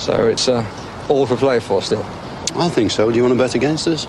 So it's all for play for still. I think so. Do you want to bet against us?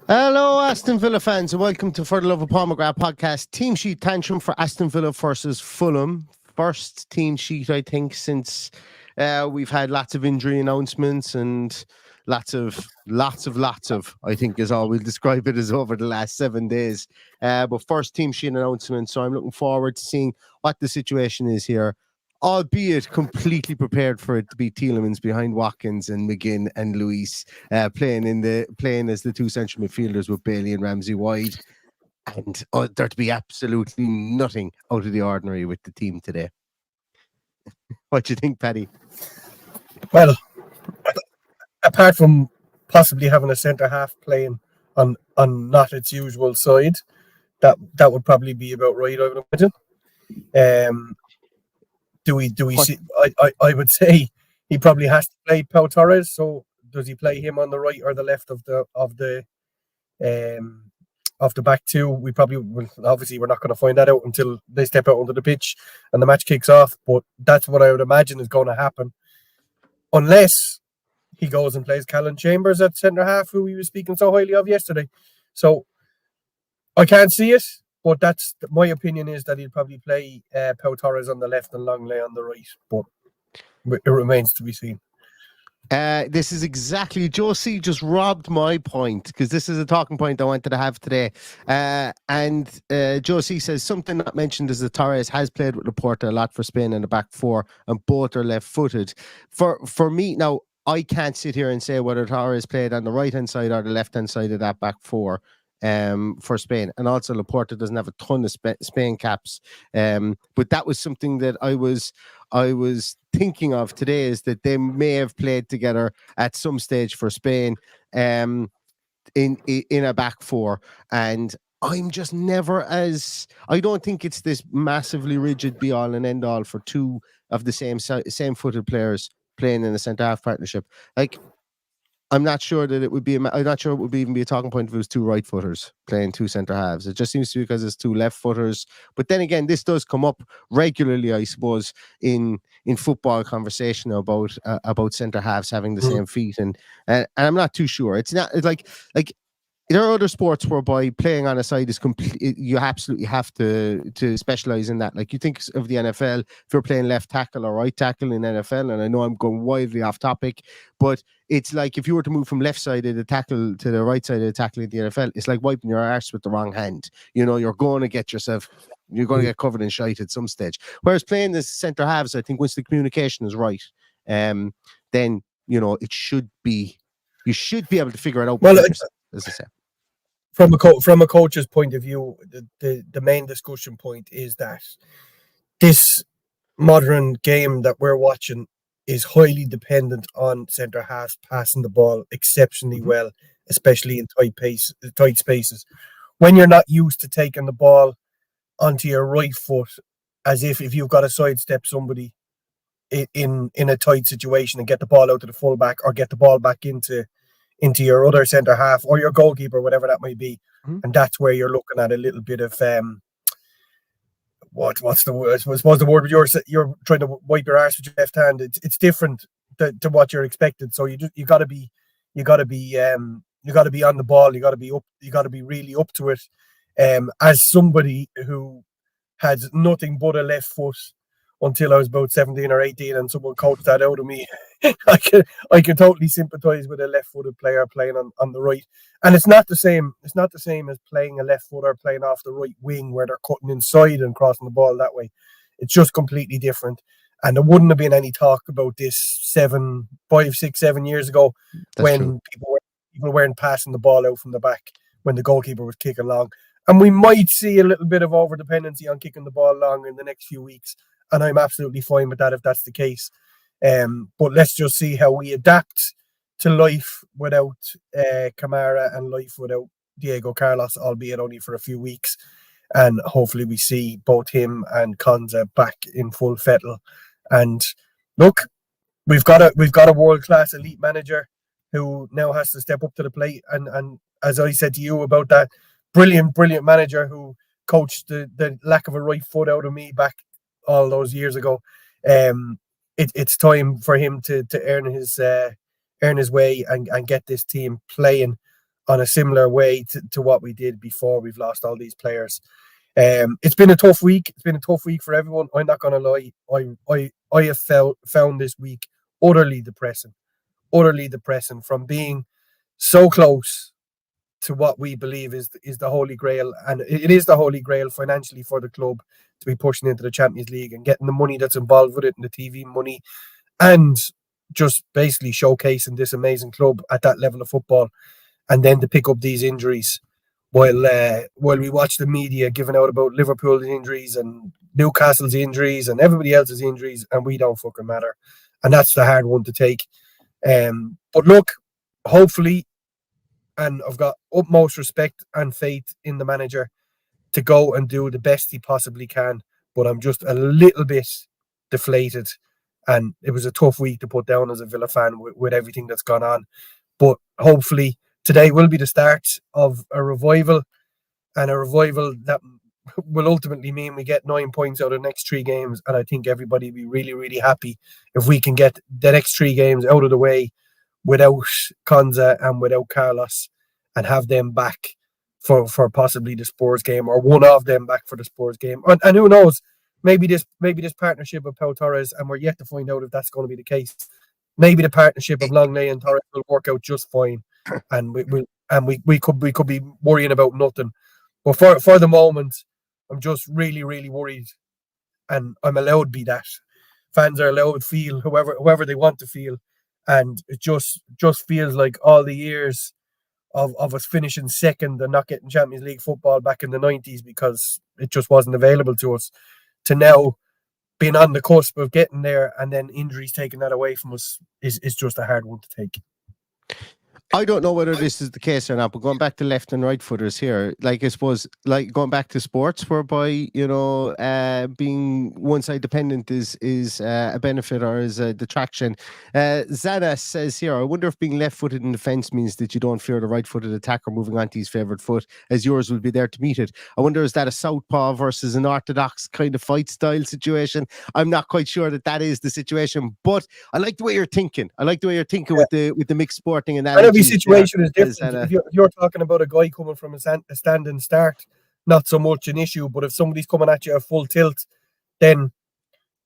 Hello, Aston Villa fans, and welcome to For the Love of Paul McGrath podcast. Team sheet tantrum for Aston Villa versus Fulham. First team sheet, I think, since we've had lots of injury announcements and lots of, I think is all we'll describe it as over the last 7 days. But first team sheet announcement, so I'm looking forward to seeing what the situation is here, albeit completely prepared for it to be Tielemans behind Watkins and McGinn and Luis playing as the two central midfielders with Bailey and Ramsey wide, and there to be absolutely nothing out of the ordinary with the team today. What do you think, Paddy? Well, apart from possibly having a centre half playing on not its usual side, that would probably be about right, I would imagine. Do we see? I would say he probably has to play Pau Torres. So does he play him on the right or the left of the back two? We probably will. Obviously, we're not going to find that out until they step out onto the pitch and the match kicks off. But that's what I would imagine is going to happen, unless he goes and plays Callum Chambers at centre half, who we were speaking so highly of yesterday. So I can't see it. But that's my opinion, is that he'll probably play Pau Torres on the left and Longley on the right. But it remains to be seen. This is exactly, Josie just robbed my point, because this is a talking point I wanted to have today. And Josie says something not mentioned is that Torres has played with Laporta a lot for Spain in the back four, and both are left-footed. For me, now, I can't sit here and say whether Torres played on the right-hand side or the left-hand side of that back four. For Spain, and also Laporta doesn't have a ton of Spain caps, but that was something that I was thinking of today, is that they may have played together at some stage for Spain in a back four, and I'm just never I don't think it's this massively rigid be all and end all for two of the same footed players playing in a centre half partnership. Like, I'm not sure that it would be. I'm not sure it would even be a talking point if it was two right footers playing two centre halves. It just seems to be because it's two left footers. But then again, this does come up regularly, I suppose, in football conversation about centre halves having the same feet, and I'm not too sure. It's like there are other sports whereby playing on a side is complete. You absolutely have to specialize in that. Like, you think of the NFL, if you're playing left tackle or right tackle in NFL, and I know I'm going wildly off topic, but it's like if you were to move from left side of the tackle to the right side of the tackle in the NFL, it's like wiping your arse with the wrong hand. You know, you're going to get covered in shite at some stage. Whereas playing the centre halves, I think once the communication is right, then, you know, you should be able to figure it out. Well, as I said. From a coach's point of view, the main discussion point is that this modern game that we're watching is highly dependent on centre halves passing the ball exceptionally well, especially in tight spaces. When you're not used to taking the ball onto your right foot, as if you've got to sidestep somebody in a tight situation and get the ball out to the fullback, or get the ball back into your other centre half or your goalkeeper, whatever that might be. And that's where you're looking at a little bit of what's the word? I suppose the word you're trying to wipe your arse with your left hand. It's different to what you're expected. So you got to be on the ball. You got to be really up to it. As somebody who had nothing but a left foot until I was about 17 or 18, and someone coached that out of me, I can totally sympathise with a left-footed player playing on the right. And it's not the same. It's not the same as playing a left footer playing off the right wing, where they're cutting inside and crossing the ball that way. It's just completely different. And there wouldn't have been any talk about this 5, 6, 7 years ago. That's when true. people weren't passing the ball out from the back when the goalkeeper was kicking long. And we might see a little bit of over-dependency on kicking the ball long in the next few weeks. And I'm absolutely fine with that if that's the case. But let's just see how we adapt to life without Kamara and life without Diego Carlos, albeit only for a few weeks. And hopefully we see both him and Konza back in full fettle. And look, we've got a world-class elite manager who now has to step up to the plate. And as I said to you about that brilliant manager who coached the lack of a right foot out of me back all those years ago, it's time for him to earn his way and get this team playing on a similar way to what we did before we've lost all these players. It's been a tough week. It's been a tough week for everyone. I'm not going to lie. I have found this week utterly depressing from being so close to what we believe is the Holy Grail. And it is the Holy Grail financially for the club to be pushing into the Champions League and getting the money that's involved with it and the TV money and just basically showcasing this amazing club at that level of football. And then to pick up these injuries while we watch the media giving out about Liverpool's injuries and Newcastle's injuries and everybody else's injuries, and we don't fucking matter. And that's the hard one to take. But look, hopefully, and I've got utmost respect and faith in the manager to go and do the best he possibly can. But I'm just a little bit deflated. And it was a tough week to put down as a Villa fan with everything that's gone on. But hopefully today will be the start of a revival, and a revival that will ultimately mean we get 9 points out of the next 3 games. And I think everybody will be really, really happy if we can get the next 3 games out of the way without Konza and without Carlos and have them back for possibly the Spurs game, or one of them back for the Spurs game. And who knows, maybe this partnership of Pau Torres, and we're yet to find out if that's going to be the case. Maybe the partnership of Longley and Torres will work out just fine, and we could be worrying about nothing. But for the moment, I'm just really, really worried, and I'm allowed to be that. Fans are allowed to feel whoever they want to feel, and it just feels like all the years of us finishing second and not getting Champions League football back in the 90s because it just wasn't available to us, to now being on the cusp of getting there and then injuries taking that away from us is just a hard one to take. I don't know whether this is the case or not, but going back to left and right footers here, like I suppose, like going back to sports, whereby being one side dependent is a benefit or is a detraction. Zana says here, I wonder if being left footed in defence means that you don't fear the right footed attacker moving onto his favoured foot, as yours will be there to meet it. I wonder, is that a southpaw versus an orthodox kind of fight style situation? I'm not quite sure that is the situation, but I like the way you're thinking. I like the way you're thinking with the mixed sporting analogy. Situation is different. If you're talking about a guy coming from a standing start, not so much an issue. But if somebody's coming at you at full tilt, then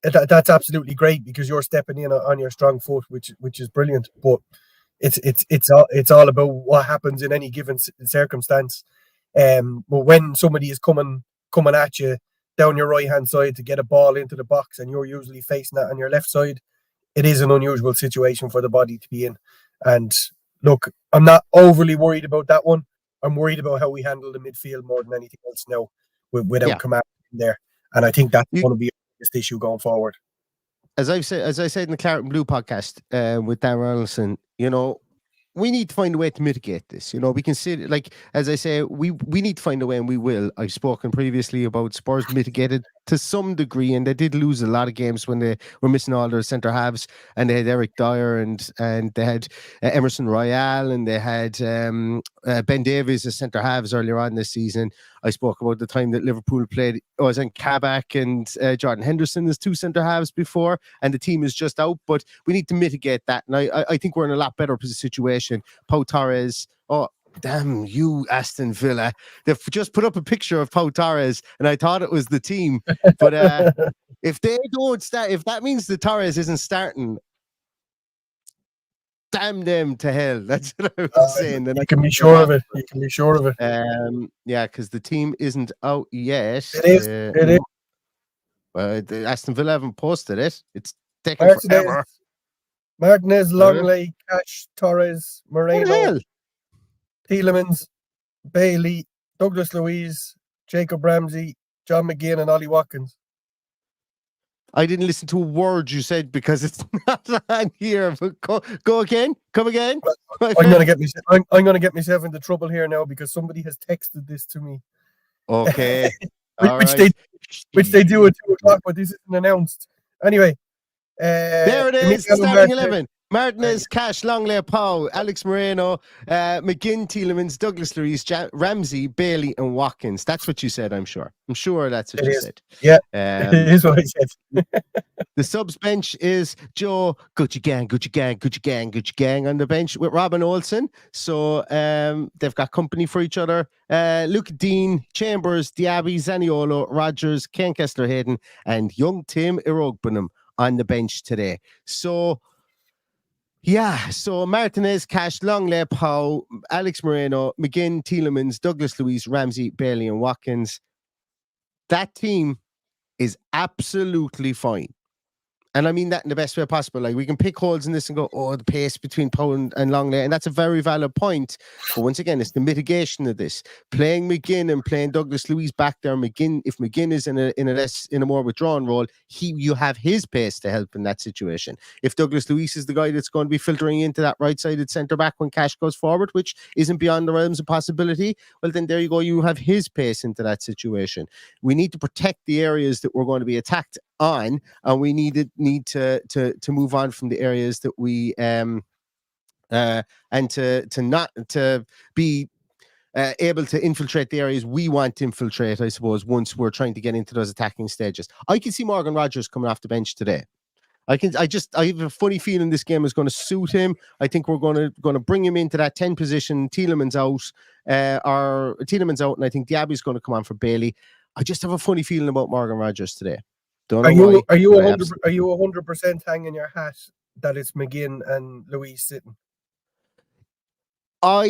that's absolutely great because you're stepping in on your strong foot, which is brilliant. But it's all about what happens in any given circumstance. But when somebody is coming at you down your right hand side to get a ball into the box, and you're usually facing that on your left side, it is an unusual situation for the body to be in. And look, I'm not overly worried about that one. I'm worried about how we handle the midfield more than anything else now, without command in there. And I think that's going to be a biggest issue going forward. As I said in the Claret and Blue podcast with Dan Ronaldson, we need to find a way to mitigate this. We can see, like, as I say, we need to find a way, and we will. I've spoken previously about Spurs mitigated to some degree, and they did lose a lot of games when they were missing all their centre halves, and they had Eric Dyer and they had Emerson Royale, and they had Ben Davies as centre halves earlier on this season. I spoke about the time that Liverpool played Kabak and Jordan Henderson as 2 centre halves before, and the team is just out. But we need to mitigate that, and I think we're in a lot better situation. Pau Torres, damn you, Aston Villa. They've just put up a picture of Pau Torres, and I thought it was the team. But if they don't start, if that means the Torres isn't starting, damn them to hell. That's what I was saying. You can be sure of it. You can be sure of it. Yeah, because the team isn't out yet. It is. Aston Villa haven't posted it. It's taking forever. Martinez, Longley, Cash, Torres, Moreno, Tielemans, Bailey, Douglas Luiz, Jacob Ramsey, John McGinn, and Ollie Watkins. I didn't listen to a word you said because it's not on here. But go again. Come again. I'm gonna get me. I'm gonna get myself into trouble here now because somebody has texted this to me. Okay. which, All which right. they do at 2:00, but this isn't announced. Anyway, There it is. Emiliano Starting Martinez. 11. Martinez, Cash, Longley, Powell, Alex Moreno, McGinn, Tielemans, Douglas Luiz, Ramsey, Bailey, and Watkins. That's what you said, I'm sure. I'm sure that's what It you is. said. Yeah, it is what I said. The subs bench is Joe, Gucci Gang on the bench with Robin Olsen. So they've got company for each other. Luke Dean, Chambers, Diaby, Zaniolo, Rogers, Ken Kessler-Hayden, and young Tim Irogbenham on the bench today. So Martinez, Cash, Longley, Powell, Alex Moreno, McGinn, Tielemans, Douglas Luiz, Ramsey, Bailey, and Watkins. That team is absolutely fine. And I mean that in the best way possible. Like, we can pick holes in this and go, the pace between Powell and Longley. And that's a very valid point. But once again, it's the mitigation of this. Playing McGinn and playing Douglas Luiz back there. If McGinn is in a more withdrawn role, you have his pace to help in that situation. If Douglas Luiz is the guy that's going to be filtering into that right-sided centre-back when Cash goes forward, which isn't beyond the realms of possibility, well, then there you go. You have his pace into that situation. We need to protect the areas that we're going to be attacked on, and we need to move on from the areas that we and to not to be able to infiltrate the areas we want to infiltrate, I suppose, once we're trying to get into those attacking stages. I can see Morgan Rogers coming off the bench today. I have a funny feeling this game is going to suit him. I think we're going to bring him into that 10 position. Tielemans out, and I think Diaby's going to come on for Bailey. I just have a funny feeling about Morgan Rogers today. Are you 100% hanging your hat that it's McGinn and Luiz sitting? For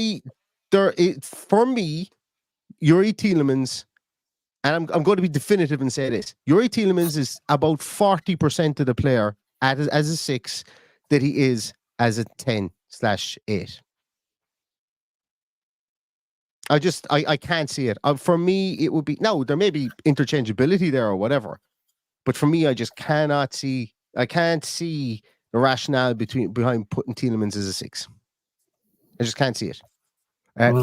me, Yuri Tielemans, and I'm going to be definitive and say this: Yuri Tielemans is about 40% of the player as a 6 that he is as a 10/8. I can't see it. For me, it would be there may be interchangeability there or whatever. But for me, I just cannot see. I can't see the rationale behind putting Tielemans as a 6. I just can't see it.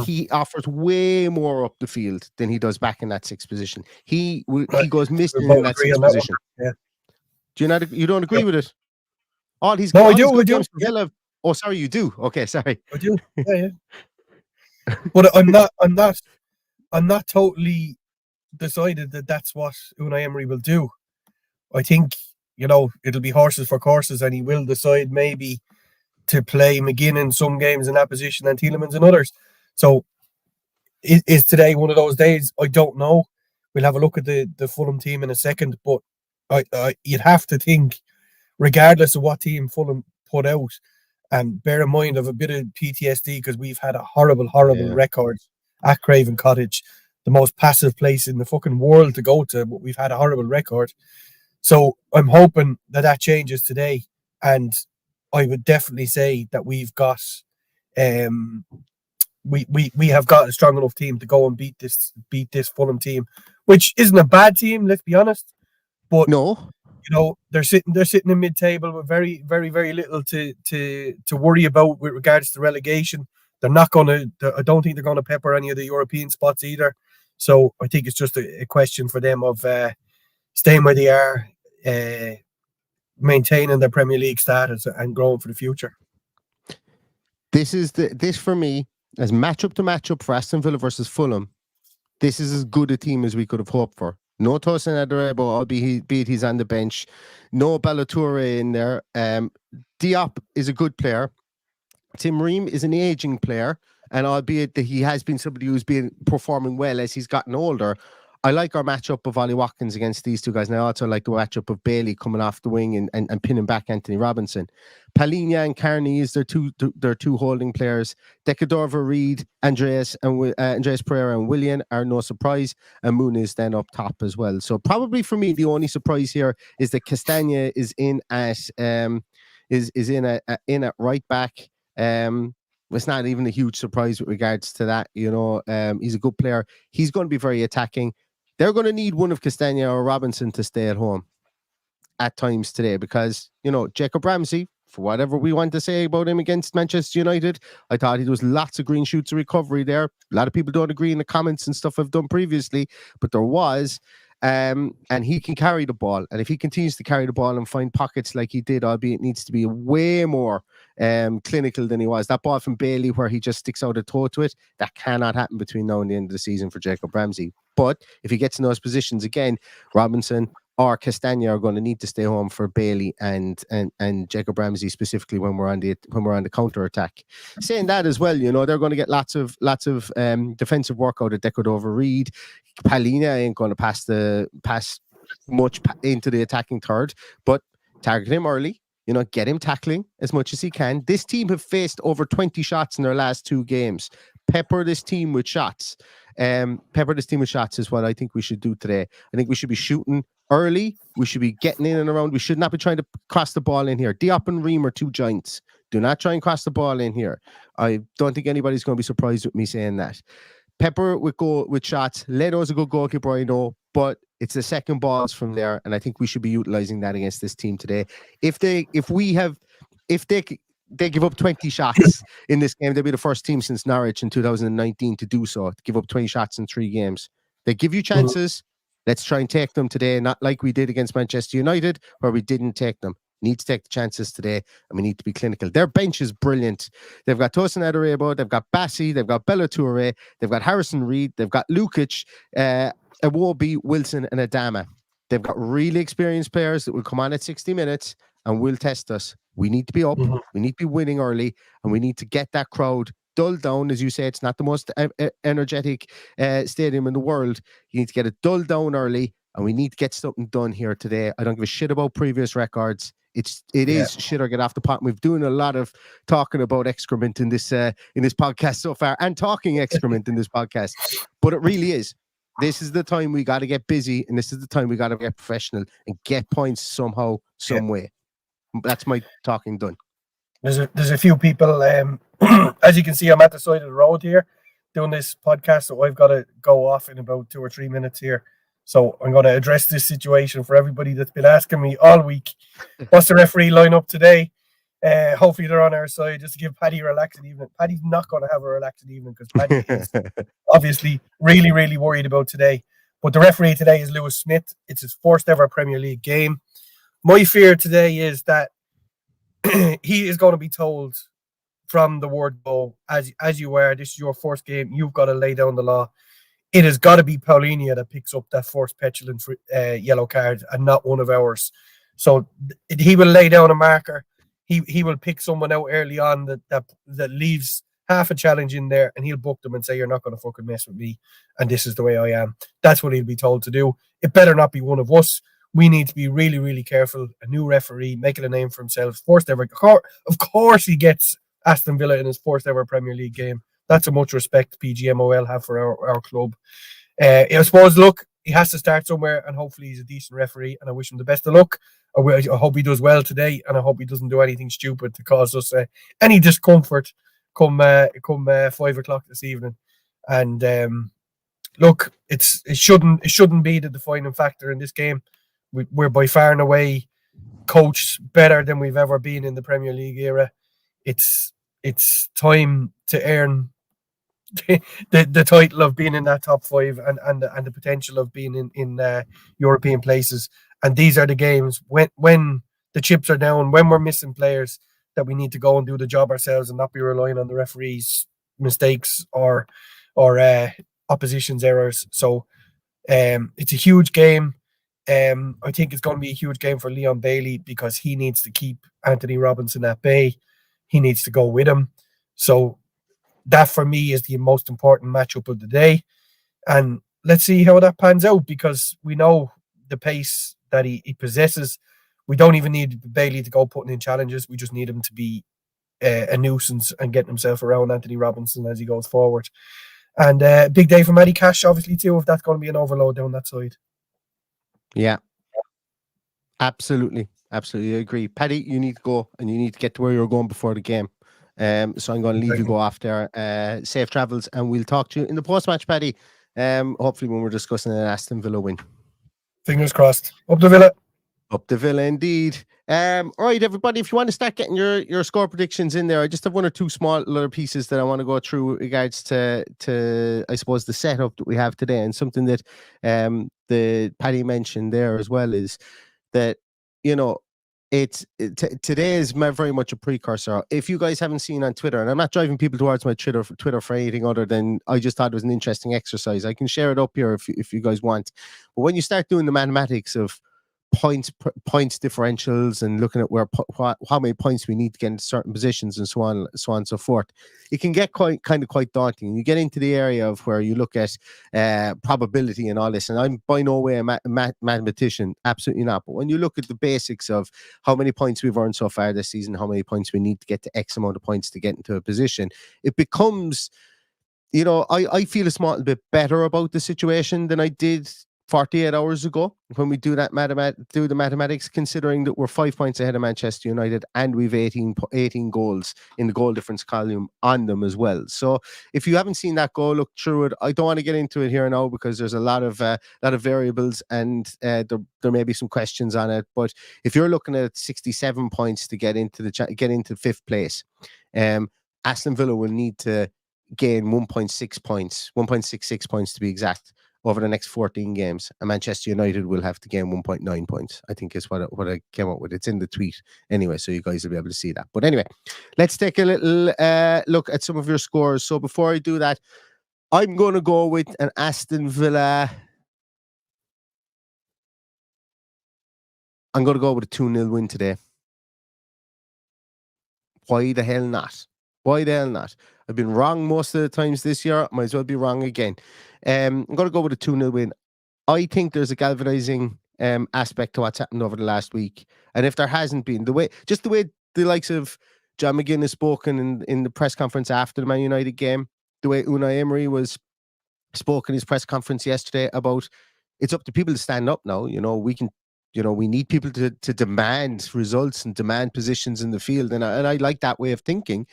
He offers way more up the field than he does back in that 6 position. He goes missing in that 6 position. Yeah. You don't agree with it? I do. Oh, sorry, you do. Okay, sorry. I do. Yeah. But I'm not totally decided that that's what Unai Emery will do. I think, it'll be horses for courses, and he will decide maybe to play McGinn in some games in that position and Tielemans in others. So is today one of those days? I don't know. We'll have a look at the Fulham team in a second, but you'd have to think, regardless of what team Fulham put out, and bear in mind of a bit of PTSD because we've had a horrible record at Craven Cottage, the most passive place in the fucking world to go to, but we've had a horrible record. So I'm hoping that changes today, and I would definitely say that we've got, we have got a strong enough team to go and beat this Fulham team, which isn't a bad team, let's be honest. But no, they're sitting in mid-table with very, very, very little to worry about with regards to relegation. They're not going to. I don't think they're going to pepper any of the European spots either. So I think it's just a question for them of staying where they are, maintaining their Premier League status and growing for the future. This for me, as matchup for Aston Villa versus Fulham, this is as good a team as we could have hoped for. No Tosin Adarabo, albeit he's on the bench. No Ballatore in there. Diop is a good player. Tim Ream is an aging player, and albeit that he has been somebody who's been performing well as he's gotten older, I like our matchup of Ollie Watkins against these two guys, and I also like the matchup of Bailey coming off the wing and pinning back Anthony Robinson. Palhinha and Carney is their two holding players. Decadorva, Reed, Andreas Pereira and Willian are no surprise, and Moon is then up top as well. So probably for me, the only surprise here is that Castagna is in at right back. It's not even a huge surprise with regards to that. He's a good player. He's going to be very attacking. They're going to need one of Castagna or Robinson to stay at home. at times today because, you know, Jacob Ramsey, for whatever we want to say about him against Manchester United, I thought there was lots of green shoots of recovery there. A lot of people don't agree in the comments and stuff I've done previously, but there was. And he can carry the ball. And if he continues to carry the ball and find pockets like he did, albeit it needs to be way more clinical than he was. That ball from Bailey where he just sticks out a toe to it, that cannot happen between now and the end of the season for Jacob Ramsey. But if he gets in those positions again, Robinson or Castagna are going to need to stay home for Bailey and Jacob Ramsey specifically when we're on the counter attack. Saying that as well, you know, they're going to get lots of defensive work out of Decordova Reed. Palina ain't going to pass much into the attacking third, but target him early. You know, get him tackling as much as he can. This team have faced over 20 shots in their last 2 games. Pepper this team with shots. Pepper this team with shots is what I think we should do today. I think we should be shooting early. We should be getting in and around. We should not be trying to cross the ball in here. Diop and Ream are 2 giants. Do not try and cross the ball in here. I don't think anybody's going to be surprised with me saying that. Pepper would go with shots. Leto's a good goalkeeper, I know, but it's the second balls from there, and I think we should be utilizing that against this team today. If they give up 20 shots in this game, they'll be the first team since Norwich in 2019 to do so, to give up 20 shots in 3 games. They give you chances. Let's try and take them today, not like we did against Manchester United, where we didn't take them. Need to take the chances today, and we need to be clinical. Their bench is brilliant. They've got Tosin Adarabo, they've got Bassi, they've got Bella Toure, they've got Harrison Reed, they've got Lukic, Iwobi, Wilson, and Adama. They've got really experienced players that will come on at 60 minutes and will test us. We need to be up, we need to be winning early, and we need to get that crowd dulled down. As you say, it's not the most energetic stadium in the world. You need to get it dulled down early, and we need to get something done here today. I don't give a shit about previous records. It is shit or get off the pot. We've doing a lot of talking about excrement in this podcast so far, and talking excrement in this podcast. But it really is. This is the time we got to get busy, and this is the time we got to get professional and get points somehow, some way. That's my talking done. There's a few people. As you can see, I'm at the side of the road here doing this podcast, so I've got to go off in about 2 or 3 minutes here. So I'm going to address this situation for everybody that's been asking me all week. What's the referee lineup today? Hopefully they're on our side just to give Paddy a relaxing evening. Paddy's not going to have a relaxing evening because Paddy is obviously really, really worried about today. But the referee today is Lewis Smith. It's his first ever Premier League game. My fear today is that he is going to be told from the word go, as you are, this is your first game, you've got to lay down the law. It has got to be Paulinho that picks up that first petulant yellow card and not one of ours. So he will lay down a marker. He will pick someone out early on that leaves half a challenge in there, and he'll book them and say, you're not going to fucking mess with me, and this is the way I am. That's what he'll be told to do. It better not be one of us. We need to be really, really careful. A new referee, making a name for himself. First ever. Of course he gets Aston Villa in his first ever Premier League game. That's how much respect PGMOL have for our club. I suppose, look, he has to start somewhere, and hopefully he's a decent referee, and I wish him the best of luck. I hope he does well today, and I hope he doesn't do anything stupid to cause us any discomfort come 5 o'clock this evening. And look, it shouldn't be the defining factor in this game. We're by far and away coached better than we've ever been in the Premier League era. It's time to earn the title of being in that top 5 and the potential of being in European places. And these are the games when the chips are down, when we're missing players, that we need to go and do the job ourselves and not be relying on the referees' mistakes or opposition's errors. So it's a huge game. I think it's going to be a huge game for Leon Bailey because he needs to keep Anthony Robinson at bay. He needs to go with him. So that for me is the most important matchup of the day. And let's see how that pans out, because we know the pace that he possesses. We don't even need Bailey to go putting in challenges. We just need him to be a nuisance and getting himself around Anthony Robinson as he goes forward. And big day for Matty Cash, obviously, too, if that's going to be an overload down that side. Yeah, absolutely. Absolutely, I agree. Paddy, you need to go and you need to get to where you're going before the game. So I'm going to leave you go off there. Safe travels, and we'll talk to you in the post-match, Paddy. Hopefully when we're discussing an Aston Villa win. Fingers crossed. Up the Villa. Up the Villa indeed. All right, everybody, if you want to start getting your score predictions in there, I just have one or two small little pieces that I want to go through with regards to I suppose the setup that we have today, and something that the Paddy mentioned there as well is that, you know, today is very much a precursor. If you guys haven't seen on Twitter, and I'm not driving people towards my Twitter for anything other than I just thought it was an interesting exercise. I can share it up here if you guys want. But when you start doing the mathematics of points differentials and looking at how many points we need to get into certain positions and so on and so forth, it can get quite daunting. You get into the area of where you look at probability and all this, and I'm by no way a mathematician, absolutely not, but when you look at the basics of how many points we've earned so far this season, how many points we need to get to X amount of points to get into a position, it becomes, you know, I feel a small bit better about the situation than I did 48 hours ago when we do that do the mathematics, considering that we're 5 points ahead of Manchester United and we've 18 goals in the goal difference column on them as well. So if you haven't seen that goal, look through it. I don't want to get into it here now because there's a lot of variables and there may be some questions on it. But if you're looking at 67 points to get into fifth place, Aston Villa will need to gain 1.66 points to be exact over the next 14 games, and Manchester United will have to gain 1.9 points, I think is what I came up with. It's in the tweet anyway, so you guys will be able to see that. But anyway, let's take a little look at some of your scores. So before I do that, I'm going to go with an Aston Villa. I'm going to go with a 2-0 win today. Why the hell not? Why the hell not? I've been wrong most of the times this year. Might as well be wrong again. I'm going to go with a 2-0 win. I think there's a galvanizing aspect to what's happened over the last week. And if there hasn't been, the way the likes of John McGinn has spoken in the press conference after the Man United game, the way Unai Emery spoke in his press conference yesterday about it's up to people to stand up now. You know, we need people to demand results and demand positions in the field. And I like that way of thinking.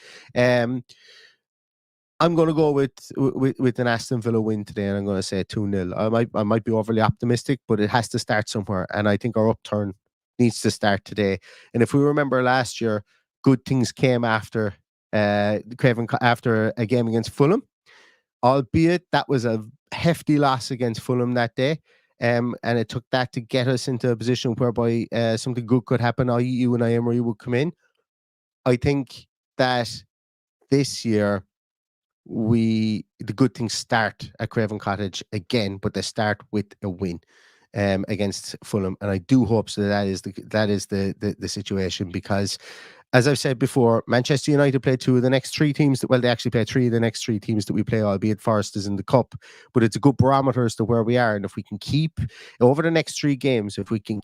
I'm going to go with an Aston Villa win today, and I'm going to say 2-0. I might be overly optimistic, but it has to start somewhere, and I think our upturn needs to start today. And if we remember last year, good things came after after a game against Fulham, albeit that was a hefty loss against Fulham that day. And it took that to get us into a position whereby something good could happen, i.e. Unai Emery would come in. I think that this year, the good things start at Craven Cottage again, but they start with a win against Fulham, and I do hope so that is the situation, because as I've said before, Manchester United play two of the next three teams they actually play three of the next three teams that we play, albeit Forest is in the cup, but it's a good barometer as to where we are. And if we can keep over the next three games, if we can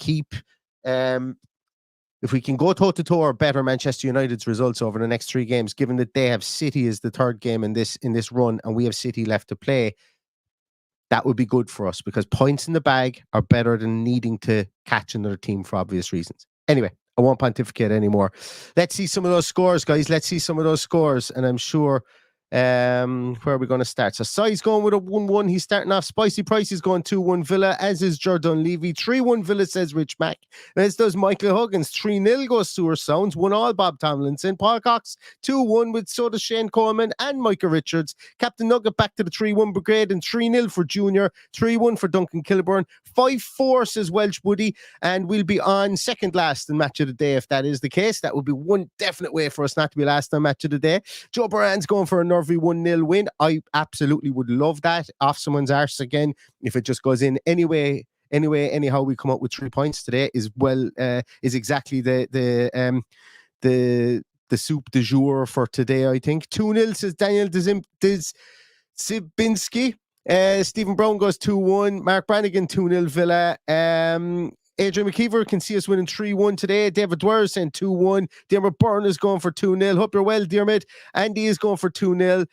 go toe-to-toe or better Manchester United's results over the next three games, given that they have City as the third game in this run and we have City left to play, that would be good for us, because points in the bag are better than needing to catch another team for obvious reasons. Anyway, I won't pontificate anymore. Let's see some of those scores, guys. Let's see some of those scores, and I'm sure where are we going to start? So Sai's going with a 1-1. He's starting off. Spicy Price is going 2-1 Villa, as is Jordan Levy. 3-1 Villa, says Rich Mack. As does Michael Huggins. 3-0 goes Sewer Sounds. 1-1 Bob Tomlinson. Paul Cox 2-1 with so does Shane Coleman and Micah Richards. Captain Nugget back to the 3-1 Brigade, and 3-0 for Junior. 3-1 for Duncan Kilburn. 5-4 says Welsh Woody, and we'll be on second last in Match of the Day if that is the case. That would be one definite way for us not to be last on Match of the Day. Joe Moran's going for a nervy 1-0 win. I absolutely would love that off someone's arse again. If it just goes in anyhow, we come up with 3 points today is exactly the soup du jour for today, I think. 2-0 says Daniel Zibinski. Stephen Brown goes 2-1. Mark Brannigan 2-0 Villa. Adrian McKeever can see us winning 3-1 today. David Dwyer saying 2-1. Dermot Byrne is going for 2-0. Hope you're well, Dermot. Andy is going for 2-0.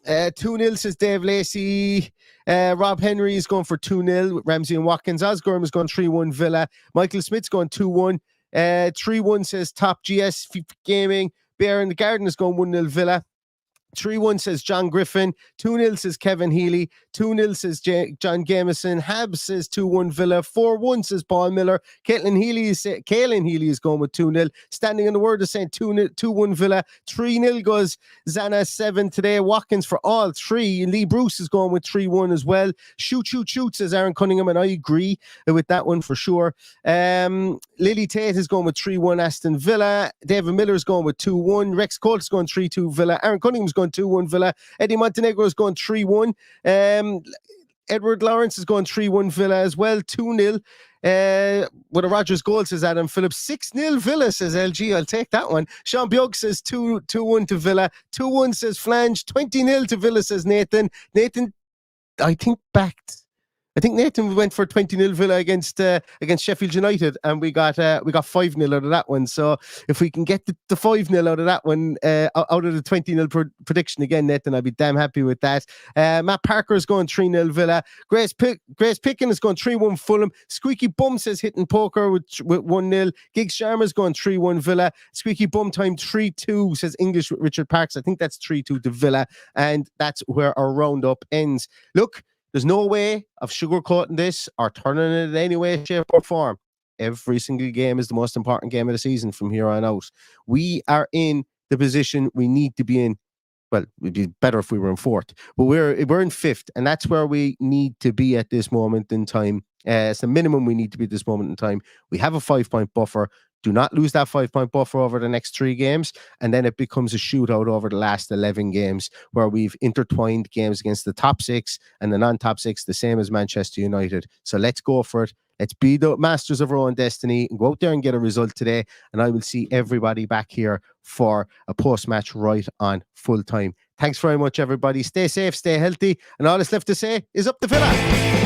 2-0 says Dave Lacey. Rob Henry is going for 2-0 with Ramsey and Watkins. Osgorm is going 3-1 Villa. Michael Smith's going 2-1. 3-1 says Top GS FIFA Gaming. Bear in the Garden is going 1-0 Villa. 3-1 says John Griffin. 2-0 says Kevin Healy. 2-0 says John Jameson. Hab says 2-1 Villa. 4-1 says Paul Miller. Caitlin Healy is going with 2-0. Standing on the word is saying 2-1 Villa. 3-0 goes Zana 7 today. Watkins for all 3. Lee Bruce is going with 3-1 as well. Shoot, says Aaron Cunningham, and I agree with that one for sure. Lily Tate is going with 3-1 Aston Villa. David Miller is going with 2-1. Rex Colt is going 3-2 Villa. Aaron Cunningham is going 2-1 Villa. Eddie Montenegro is going 3-1. Edward Lawrence is going 3-1 Villa as well. 2-0. With a Rogers goal, says Adam Phillips. 6-0 Villa, says LG. I'll take that one. Sean Bjork says 2-1 to Villa. 2-1 says Flange. 20-0 to Villa, says Nathan. Nathan, I think Nathan went for 20-0 Villa against Sheffield United, and we got 5-0 out of that one. So if we can get the 5-0 out of that one, out of the 20-0 prediction again, Nathan, I'll be damn happy with that. Matt Parker is going 3-0 Villa. Grace Pickin is going 3-1 Fulham. Squeaky Bum says hitting poker with 1-0. Giggs Sharma is going 3-1 Villa. Squeaky Bum time 3-2 says English with Richard Parks. I think that's 3-2 to Villa, and that's where our roundup ends. Look, there's no way of sugarcoating this or turning it in any way, shape, or form. Every single game is the most important game of the season from here on out. We are in the position we need to be in. Well, it'd be better if we were in 4th, but we're in 5th, and that's where we need to be at this moment in time. It's the minimum we need to be at this moment in time. We have a 5-point buffer. Do not lose that 5-point buffer over the next 3 games, and then it becomes a shootout over the last 11 games where we've intertwined games against the top 6 and the non-top 6, the same as Manchester United. So let's go for it. Let's be the masters of our own destiny and go out there and get a result today. And I will see everybody back here for a post-match right on full time. Thanks very much, everybody. Stay safe, stay healthy, and all that's left to say is up the Villa.